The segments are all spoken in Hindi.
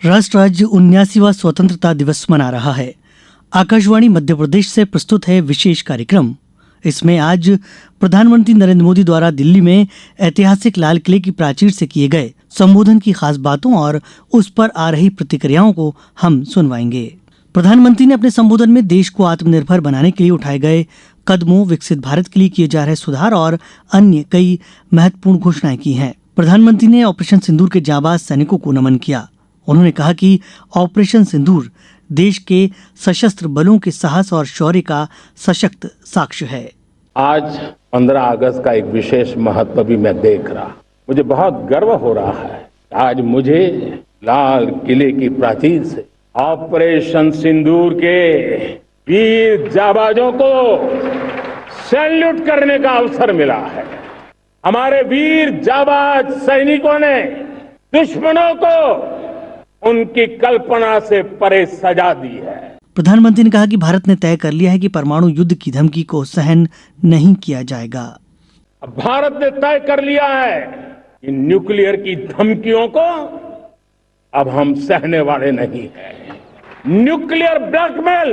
राष्ट्र आज 79वां स्वतंत्रता दिवस मना रहा है। आकाशवाणी मध्य प्रदेश से प्रस्तुत है विशेष कार्यक्रम। इसमें आज प्रधानमंत्री नरेंद्र मोदी द्वारा दिल्ली में ऐतिहासिक लाल किले की प्राचीर से किए गए संबोधन की खास बातों और उस पर आ रही प्रतिक्रियाओं को हम सुनवाएंगे। प्रधानमंत्री ने अपने संबोधन में देश को आत्मनिर्भर बनाने के लिए उठाए गए कदमों, विकसित भारत के लिए किए जा रहे सुधार और अन्य कई महत्वपूर्ण घोषणाएं की हैं। प्रधानमंत्री ने ऑपरेशन सिंदूर के जांबाज सैनिकों को नमन किया। उन्होंने कहा कि ऑपरेशन सिंदूर देश के सशस्त्र बलों के साहस और शौर्य का सशक्त साक्ष्य है। आज 15 अगस्त का एक विशेष महत्व भी मैं देख रहा, मुझे बहुत गर्व हो रहा है। आज मुझे लाल किले की प्राचीर से ऑपरेशन सिंदूर के वीर जाबाजों को सैल्यूट करने का अवसर मिला है। हमारे वीर जाबाज सैनिकों ने दुश्मनों को उनकी कल्पना से परे सजा दी है। प्रधानमंत्री ने कहा कि भारत ने तय कर लिया है कि परमाणु युद्ध की धमकी को सहन नहीं किया जाएगा। अब भारत ने तय कर लिया है कि न्यूक्लियर की धमकियों को अब हम सहने वाले नहीं हैं। न्यूक्लियर ब्लैकमेल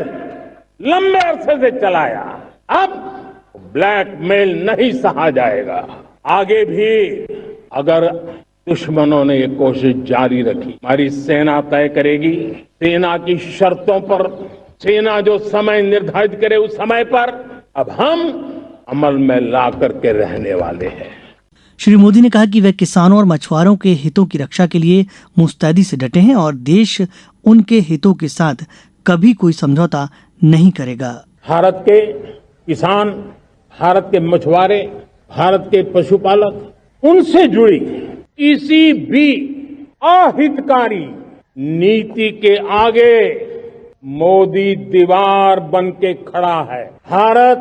लंबे अरसे से चलाया, अब ब्लैकमेल नहीं सहा जाएगा। आगे भी अगर दुश्मनों ने ये कोशिश जारी रखी, हमारी सेना तय करेगी। सेना की शर्तों पर, सेना जो समय निर्धारित करे उस समय पर अब हम अमल में ला करके रहने वाले हैं। श्री मोदी ने कहा कि वे किसानों और मछुआरों के हितों की रक्षा के लिए मुस्तैदी से डटे हैं और देश उनके हितों के साथ कभी कोई समझौता नहीं करेगा। भारत के किसान, भारत के मछुआरे, भारत के पशुपालक, उनसे जुड़ी किसी भी अहितकारी नीति के आगे मोदी दीवार बन के खड़ा है। भारत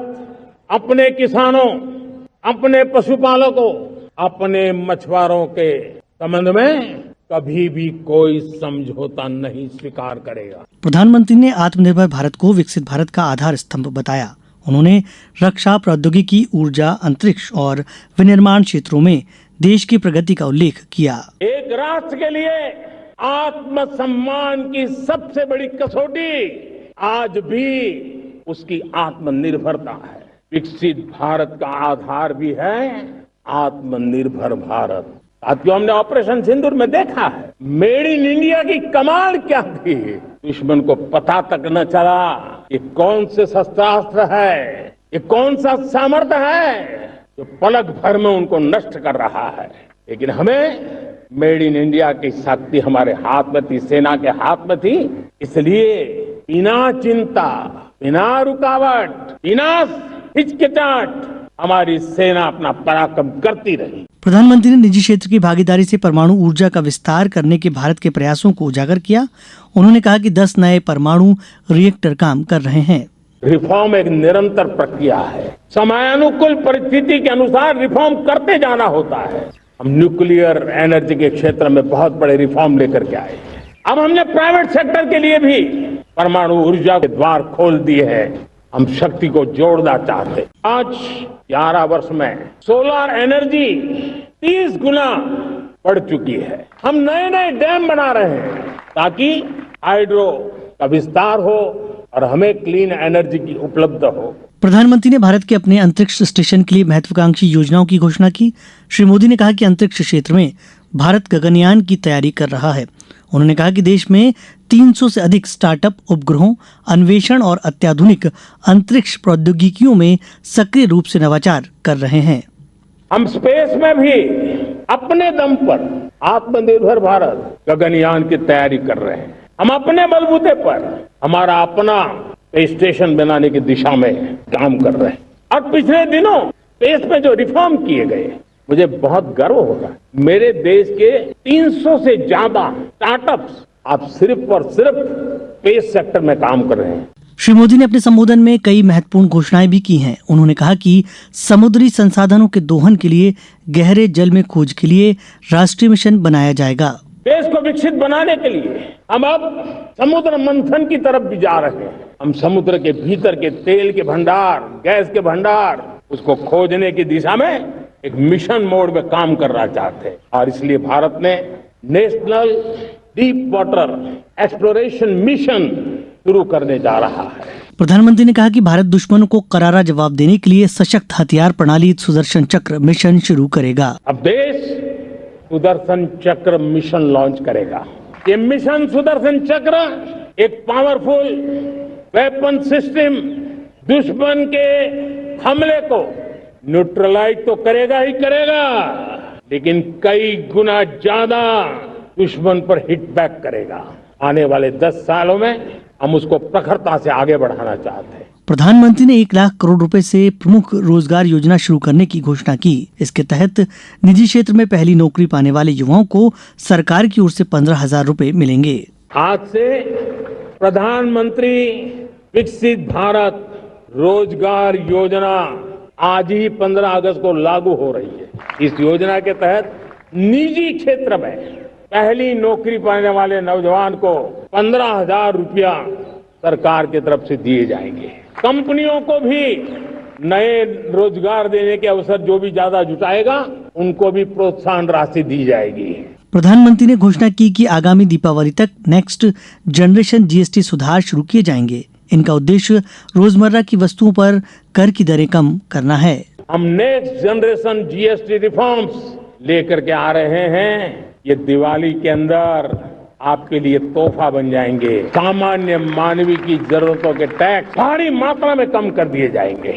अपने किसानों, अपने पशुपालकों, अपने मछुआरों के संबंध में कभी भी कोई समझौता नहीं स्वीकार करेगा। प्रधानमंत्री ने आत्मनिर्भर भारत को विकसित भारत का आधार स्तंभ बताया। उन्होंने रक्षा, प्रौद्योगिकी, ऊर्जा, अंतरिक्ष और विनिर्माण क्षेत्रों में देश की प्रगति का उल्लेख किया। एक राष्ट्र के लिए आत्मसम्मान की सबसे बड़ी कसौटी आज भी उसकी आत्मनिर्भरता है। विकसित भारत का आधार भी है आत्मनिर्भर भारत। साथियों, हमने ऑपरेशन सिंदूर में देखा है मेड इन इंडिया की कमाल क्या थी। दुश्मन को पता तक न चला ये कौन से शस्त्रास्त्र है, ये कौन सा सामर्थ्य है जो पलक भर में उनको नष्ट कर रहा है। लेकिन हमें मेड इन इंडिया की शक्ति हमारे हाथ में थी, सेना के हाथ में थी। इसलिए बिना चिंता, बिना रुकावट, बिना हिचकिचाहट हमारी सेना अपना पराक्रम करती रही। प्रधानमंत्री ने निजी क्षेत्र की भागीदारी से परमाणु ऊर्जा का विस्तार करने के भारत के प्रयासों को उजागर किया। उन्होंने कहा कि 10 नए परमाणु रिएक्टर काम कर रहे हैं। रिफॉर्म एक निरंतर प्रक्रिया है। समयानुकूल परिस्थिति के अनुसार रिफॉर्म करते जाना होता है। हम न्यूक्लियर एनर्जी के क्षेत्र में बहुत बड़े रिफॉर्म लेकर के आए। अब हमने प्राइवेट सेक्टर के लिए भी परमाणु ऊर्जा के द्वार खोल दिए हैं। हम शक्ति को जोड़ना चाहते। आज 11 वर्ष में सोलर एनर्जी 30 गुना बढ़ चुकी है। हम नए नए डैम बना रहे हैं ताकि हाइड्रो का विस्तार हो और हमें क्लीन एनर्जी की उपलब्ध हो। प्रधानमंत्री ने भारत के अपने अंतरिक्ष स्टेशन के लिए महत्वाकांक्षी योजनाओं की घोषणा की। श्री मोदी ने कहा कि अंतरिक्ष क्षेत्र में भारत गगनयान की तैयारी कर रहा है। उन्होंने कहा कि देश में 300 से अधिक स्टार्टअप उपग्रहों, अन्वेषण और अत्याधुनिक अंतरिक्ष प्रौद्योगिकियों में सक्रिय रूप से नवाचार कर रहे हैं। हम स्पेस में भी अपने दम पर आत्मनिर्भर भारत गगनयान की तैयारी कर रहे हैं। हम अपने बलबूते पर हमारा अपना स्पेस स्टेशन बनाने की दिशा में काम कर रहे हैं। और पिछले दिनों स्पेस में जो रिफॉर्म किए गए, मुझे बहुत गर्व हो रहा है। मेरे देश के 300 से ज्यादा स्टार्टअप्स आप सिर्फ और सिर्फ स्पेस सेक्टर में काम कर रहे हैं। श्री मोदी ने अपने संबोधन में कई महत्वपूर्ण घोषणाएं भी की हैं। उन्होंने कहा कि समुद्री संसाधनों के दोहन के लिए गहरे जल में खोज के लिए राष्ट्रीय मिशन बनाया जाएगा। देश को विकसित बनाने के लिए हम अब समुद्र मंथन की तरफ भी जा रहे हैं। हम समुद्र के भीतर के तेल के भंडार, गैस के भंडार, उसको खोजने की दिशा में एक मिशन मोड में काम करना चाहते हैं। और इसलिए भारत ने national deep water exploration mission शुरू करने जा रहा है। प्रधानमंत्री ने कहा कि भारत दुश्मनों को करारा जवाब देने के लिए सशक्त हथियार प्रणाली सुदर्शन चक्र मिशन शुरू करेगा। अब देश सुदर्शन चक्र मिशन लॉन्च करेगा। ये मिशन सुदर्शन चक्र एक पावरफुल वेपन सिस्टम दुश्मन के हमले को न्यूट्रलाइज तो करेगा ही करेगा, लेकिन कई गुना ज्यादा दुश्मन पर हिट बैक करेगा। आने वाले 10 सालों में हम उसको प्रखरता से आगे बढ़ाना चाहते हैं। प्रधानमंत्री ने 1 लाख करोड़ रुपए से प्रमुख रोजगार योजना शुरू करने की घोषणा की। इसके तहत निजी क्षेत्र में पहली नौकरी पाने वाले युवाओं को सरकार की ओर से 15,000 रुपए मिलेंगे। आज से प्रधानमंत्री विकसित भारत रोजगार योजना आज ही 15 अगस्त को लागू हो रही है। इस योजना के तहत निजी क्षेत्र में पहली नौकरी पाने वाले नौजवान को 15,000 रुपया सरकार की तरफ से दिए जाएंगे। कंपनियों को भी नए रोजगार देने के अवसर जो भी ज्यादा जुटाएगा उनको भी प्रोत्साहन राशि दी जाएगी। प्रधानमंत्री ने घोषणा की कि आगामी दीपावली तक नेक्स्ट जनरेशन जीएसटी सुधार शुरू किए जाएंगे। इनका उद्देश्य रोजमर्रा की वस्तुओं पर कर की दरें कम करना है। हम नेक्स्ट जनरेशन जीएसटी रिफॉर्म्स लेकर के आ रहे हैं। ये दिवाली के अंदर आपके लिए तोहफा बन जाएंगे। सामान्य मानवीय की जरूरतों के टैक्स भारी मात्रा में कम कर दिए जाएंगे।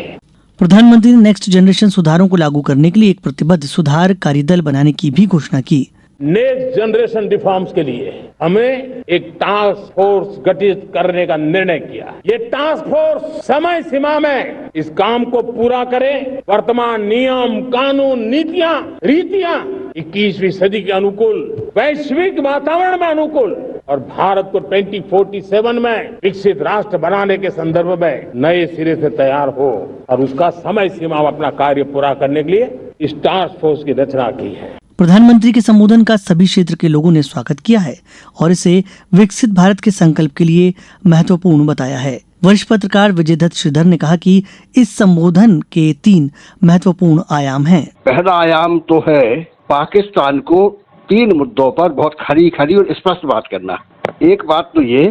प्रधानमंत्री ने नेक्स्ट जनरेशन सुधारों को लागू करने के लिए एक प्रतिबद्ध सुधार कार्यदल बनाने की भी घोषणा की। नेक्स्ट जनरेशन रिफॉर्म्स के लिए हमें एक टास्क फोर्स गठित करने का निर्णय किया। ये टास्क फोर्स समय सीमा में इस काम को पूरा करे। वर्तमान नियम, कानून, नीतियां, रीतियां 21वीं सदी के अनुकूल, वैश्विक वातावरण में अनुकूल और भारत को 2047 में विकसित राष्ट्र बनाने के संदर्भ में नए सिरे से तैयार हो और उसका समय सीमा में अपना कार्य पूरा करने के लिए इस टास्क फोर्स की रचना की है। प्रधानमंत्री के संबोधन का सभी क्षेत्र के लोगों ने स्वागत किया है और इसे विकसित भारत के संकल्प के लिए महत्वपूर्ण बताया है। वरिष्ठ पत्रकार विजय दत्त श्रीधर ने कहा कि इस संबोधन के 3 महत्वपूर्ण आयाम हैं। पहला आयाम तो है पाकिस्तान को 3 मुद्दों पर बहुत खरी और स्पष्ट बात करना। एक बात तो ये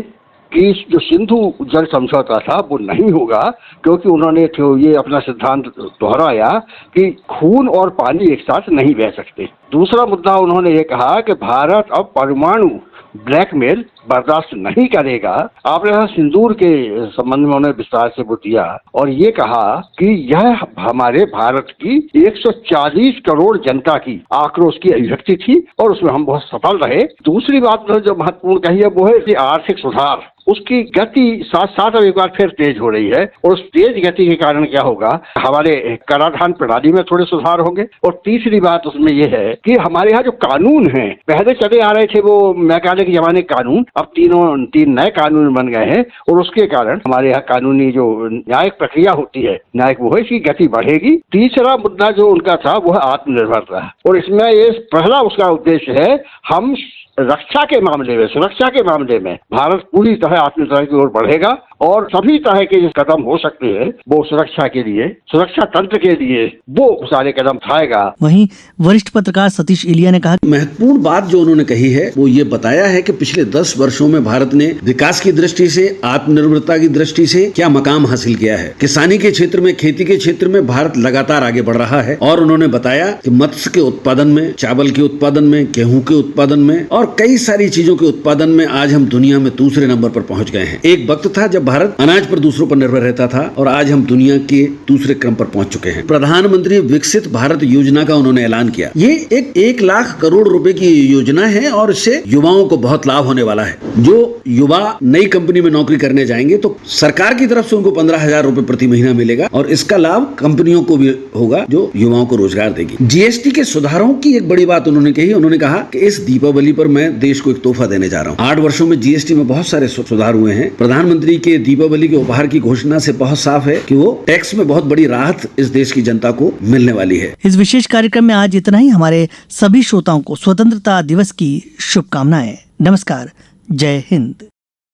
कि जो सिंधु जल समझौता था वो नहीं होगा, क्योंकि उन्होंने तो ये अपना सिद्धांत दोहराया कि खून और पानी एक साथ नहीं बह सकते। दूसरा मुद्दा उन्होंने ये कहा कि भारत अब परमाणु ब्लैकमेल बर्दाश्त नहीं करेगा। आपने कहा सिंदूर के संबंध में उन्होंने विस्तार से वो दिया और ये कहा कि यह हमारे भारत की 140 करोड़ जनता की आक्रोश की अभिव्यक्ति थी और उसमें हम बहुत सफल रहे। दूसरी बात जो महत्वपूर्ण कही है वो है कि आर्थिक सुधार, उसकी गति साथ साथ अब एक बार फिर तेज हो रही है और उस तेज गति के कारण क्या होगा, हमारे कराधान प्रणाली में थोड़े सुधार होंगे। और तीसरी बात उसमें यह है कि हमारे यहाँ जो कानून हैं, पहले चले आ रहे थे वो मैकाले के जमाने कानून, अब 3 नए कानून बन गए हैं और उसके कारण हमारे यहाँ कानूनी जो न्यायिक प्रक्रिया होती है, न्यायिक वो है, इसकी गति बढ़ेगी। तीसरा मुद्दा जो उनका था वो है आत्मनिर्भरता और इसमें ये पहला उसका उद्देश्य है हम रक्षा के मामले में, सुरक्षा के मामले में भारत पूरी तरह आत्मनिर्भर की ओर बढ़ेगा और सभी तरह के जो कदम हो सकते हैं वो सुरक्षा के लिए, सुरक्षा तंत्र के लिए वो सारे कदम उठाएगा। वहीं वरिष्ठ पत्रकार सतीश एलिया ने कहा, महत्वपूर्ण बात जो उन्होंने कही है वो ये बताया है कि पिछले 10 वर्षों में भारत ने विकास की दृष्टि से, आत्मनिर्भरता की दृष्टि से क्या मकाम हासिल किया है। किसानी के क्षेत्र में, खेती के क्षेत्र में भारत लगातार आगे बढ़ रहा है और उन्होंने बताया कि मत्स्य के उत्पादन में, चावल के उत्पादन में, गेहूं के उत्पादन में और कई सारी चीजों के उत्पादन में आज हम दुनिया में दूसरे नंबर पर पहुंच गए हैं। एक वक्त था जब भारत अनाज पर दूसरों पर निर्भर रहता था और आज हम दुनिया के दूसरे क्रम पर पहुंच चुके हैं। प्रधानमंत्री विकसित भारत योजना का उन्होंने ऐलान किया। ये एक 1 लाख करोड़ रुपए की योजना है और इससे युवाओं को बहुत लाभ होने वाला है। जो युवा नई कंपनी में नौकरी करने जाएंगे तो सरकार की तरफ से उनको 15,000 रुपए प्रति महीना मिलेगा और इसका लाभ कंपनियों को भी होगा जो युवाओं को रोजगार देगी। जीएसटी के सुधारों की एक बड़ी बात उन्होंने कही। उन्होंने कहा कि इस दीपावली पर मैं देश को एक तोहफा देने जा रहा हूँ। 8 वर्षों में जीएसटी में बहुत सारे सुधार हुए हैं। प्रधानमंत्री के दीपावली के उपहार की घोषणा से बहुत साफ है कि वो टैक्स में बहुत बड़ी राहत इस देश की जनता को मिलने वाली है। इस विशेष कार्यक्रम में आज इतना ही। हमारे सभी श्रोताओं को स्वतंत्रता दिवस की शुभकामनाएं। नमस्कार। जय हिंद।